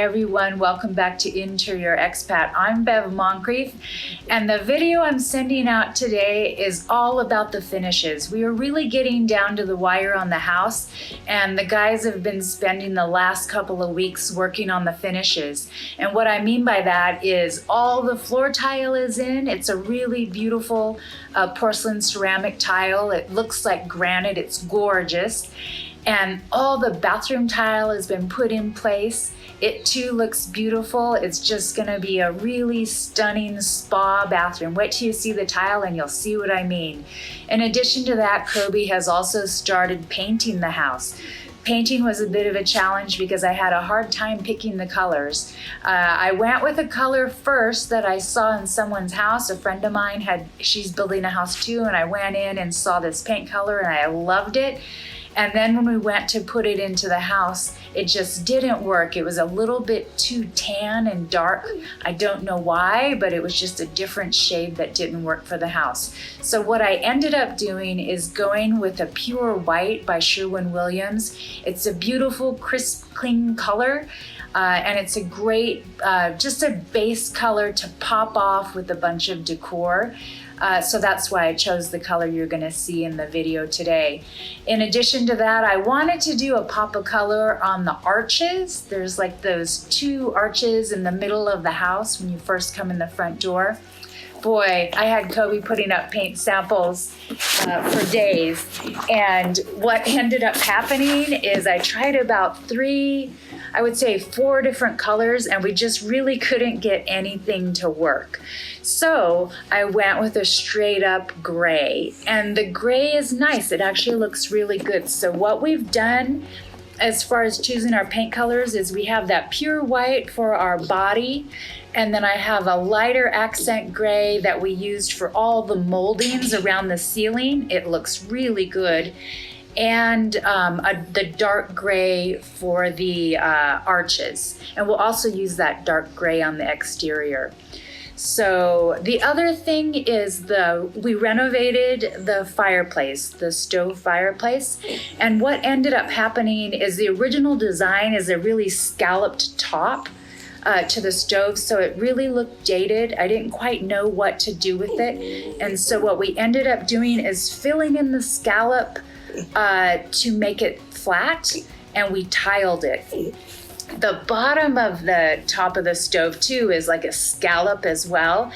everyone, welcome back to Interior Expat. I'm Bev Moncrief, and the video I'm sending out today is all about the finishes. We are really getting down to the wire on the house, and the guys have been spending the last couple of weeks working on the finishes. And what I mean by that is all the floor tile is in. It's a really beautiful porcelain ceramic tile. It looks like granite, it's gorgeous. And all the bathroom tile has been put in place. It too looks beautiful. It's just gonna be a really stunning spa bathroom. Wait till you see the tile and you'll see what I mean. In addition to that, Kobe has also started painting the house. Painting was a bit of a challenge because I had a hard time picking the colors. I went with a color first that I saw in someone's house. A friend of mine she's building a house too, and I went in and saw this paint color and I loved it. And then when we went to put it into the house, it just didn't work. It was a little bit too tan and dark. I don't know why, but it was just a different shade that didn't work for the house. So what I ended up doing is going with a pure white by Sherwin-Williams. It's a beautiful, crisp, clean color. And it's a great, just a base color to pop off with a bunch of decor. So that's why I chose the color you're gonna see in the video today. In addition to that, I wanted to do a pop of color on the arches. There's like those two arches in the middle of the house when you first come in the front door. Boy, I had Kobe putting up paint samples for days. And what ended up happening is I tried about four different colors, and we just really couldn't get anything to work. So I went with a straight up gray, and the gray is nice. It actually looks really good. So what we've done as far as choosing our paint colors is we have that pure white for our body, and then I have a lighter accent gray that we used for all the moldings around the ceiling. It looks really good. And the dark gray for the arches. And we'll also use that dark gray on the exterior. So the other thing is we renovated the fireplace, the stove fireplace. And what ended up happening is the original design is a really scalloped top to the stove, so it really looked dated. I didn't quite know what to do with it. And so what we ended up doing is filling in the scallop to make it flat, and we tiled it. The bottom of the top of the stove too is like a scallop as well,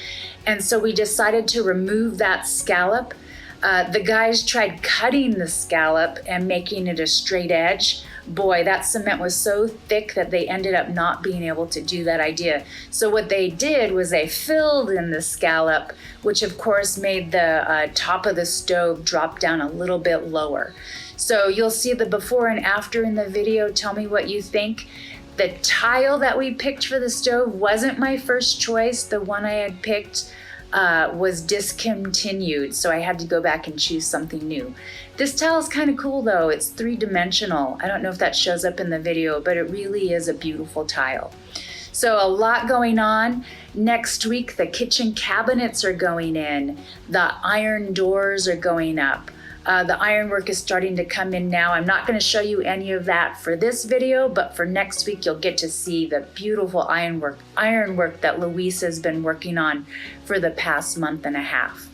and so we decided to remove that scallop. The guys tried cutting the scallop and making it a straight edge. Boy, that cement was so thick that they ended up not being able to do that idea. So what they did was they filled in the scallop, which of course made the top of the stove drop down a little bit lower. So you'll see the before and after in the video. Tell me what you think. The tile that we picked for the stove wasn't my first choice. The one I had picked was discontinued, so I had to go back and choose something new. This tile is kind of cool though. It's three-dimensional. I don't know if that shows up in the video, but it really is a beautiful tile. So a lot going on. Next week, the kitchen cabinets are going in. The iron doors are going up. The ironwork is starting to come in now. I'm not going to show you any of that for this video, but for next week, you'll get to see the beautiful ironwork that Luis has been working on for the past month and a half.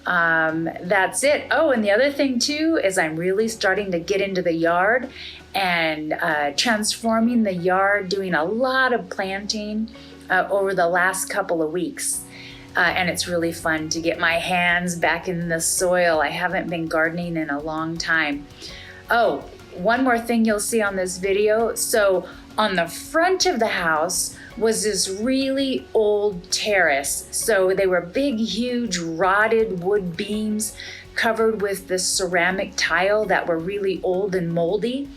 That's it. Oh, and the other thing too is I'm really starting to get into the yard and transforming the yard, doing a lot of planting over the last couple of weeks. And it's really fun to get my hands back in the soil. I haven't been gardening in a long time. Oh, one more thing you'll see on this video. So on the front of the house was this really old terrace. So they were big, huge, rotted wood beams covered with this ceramic tile that were really old and moldy.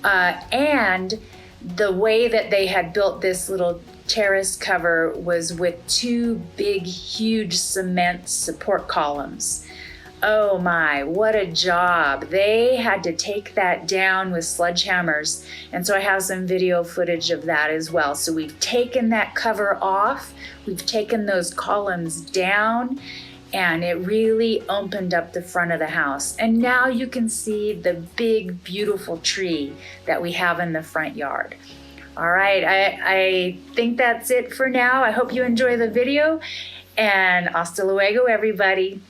And the way that they had built this little terrace cover was with two big, huge cement support columns. Oh my, what a job. They had to take that down with sledgehammers. And so I have some video footage of that as well. So we've taken that cover off, we've taken those columns down, and it really opened up the front of the house. And now you can see the big, beautiful tree that we have in the front yard. All right, I think that's it for now. I hope you enjoy the video, and hasta luego, everybody.